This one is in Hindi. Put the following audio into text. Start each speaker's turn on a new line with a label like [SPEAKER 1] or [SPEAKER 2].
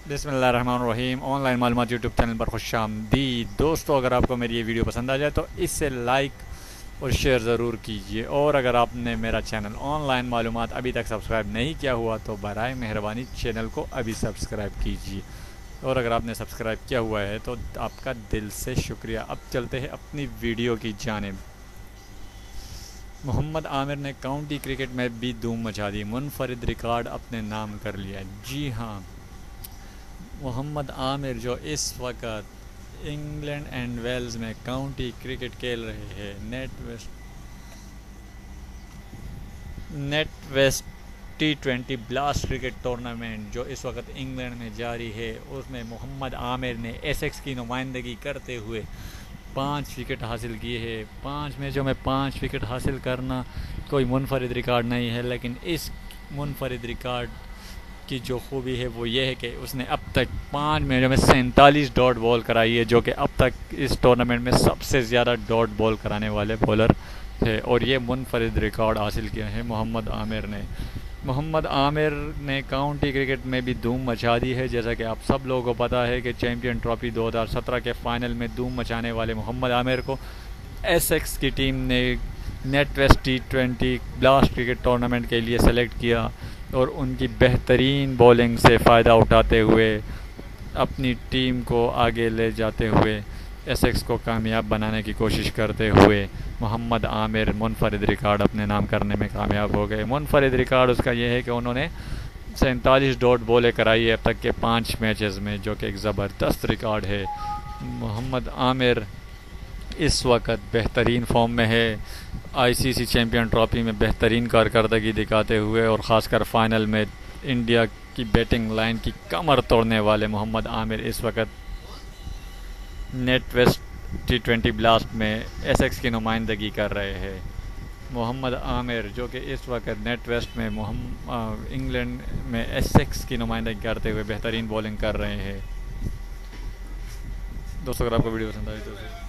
[SPEAKER 1] बिस्मिल्लाहिर्रहमानिर्रहीम। ऑनलाइन मालूमात यूट्यूब चैनल पर खुशामदीद। दोस्तों, अगर आपको मेरी ये वीडियो पसंद आ जाए तो इससे लाइक और शेयर ज़रूर कीजिए, और अगर आपने मेरा चैनल ऑनलाइन मालूमात अभी तक सब्सक्राइब नहीं किया हुआ तो बराए मेहरबानी चैनल को अभी सब्सक्राइब कीजिए, और अगर आपने सब्सक्राइब किया हुआ है तो आपका दिल से शुक्रिया। अब चलते हैं अपनी वीडियो की जानिब। मोहम्मद आमिर ने काउंटी क्रिकेट में भी धूम मचा दी, मुनफरिद रिकॉर्ड अपने नाम कर लिया। जी हाँ, मोहम्मद आमिर जो इस वक्त इंग्लैंड एंड वेल्स में काउंटी क्रिकेट खेल रहे हैं, NatWest T20 blast cricket tournament जो इस वक्त इंग्लैंड में जारी है, उसमें मोहम्मद आमिर ने एसेक्स की नुमाइंदगी करते हुए 5 विकेट हासिल किए हैं। 5 मैचों में 5 विकेट हासिल करना कोई मुनफरिद रिकॉर्ड नहीं है, लेकिन इस मुनफरिद रिकॉर्ड की जो खूबी है वो ये है कि उसने अब तक 5 मैचों में 47 डॉट बॉल कराई है, जो कि अब तक इस टूर्नामेंट में सबसे ज़्यादा डॉट बॉल कराने वाले बॉलर थे, और ये मुनफरिद रिकॉर्ड हासिल किया है मोहम्मद आमिर ने। मोहम्मद आमिर ने काउंटी क्रिकेट में भी धूम मचा दी है। जैसा कि आप सब लोगों को पता है कि चैम्पियन ट्रॉफी 2017 के फाइनल में धूम मचाने वाले मोहम्मद आमिर को एसेक्स की टीम ने NatWest T20 blast cricket tournament के लिए सेलेक्ट किया, और उनकी बेहतरीन बॉलिंग से फ़ायदा उठाते हुए अपनी टीम को आगे ले जाते हुए एसेक्स को कामयाब बनाने की कोशिश करते हुए मोहम्मद आमिर मुनफरिद रिकॉर्ड अपने नाम करने में कामयाब हो गए। मुनफरिद रिकॉर्ड उसका यह है कि उन्होंने 47 डॉट बॉलें कराई है अब तक के 5 मैचेस में, जो कि एक ज़बरदस्त रिकॉर्ड है। मोहम्मद आमिर इस वक्त बेहतरीन फॉर्म में है, आईसीसी चैम्पियन ट्रॉफी में बेहतरीन कारकर्दगी दिखाते हुए, और ख़ासकर फ़ाइनल में इंडिया की बैटिंग लाइन की कमर तोड़ने वाले मोहम्मद आमिर इस वक्त नेट वेस्ट T20 ब्लास्ट में एसेक्स की नुमाइंदगी कर रहे हैं। मोहम्मद आमिर जो कि इस वक्त नेट वेस्ट में इंग्लैंड में एसेक्स की नुमाइंदगी करते हुए बेहतरीन बॉलिंग कर रहे हैं। दोस्तों, अगर आपको वीडियो पसंद आई तो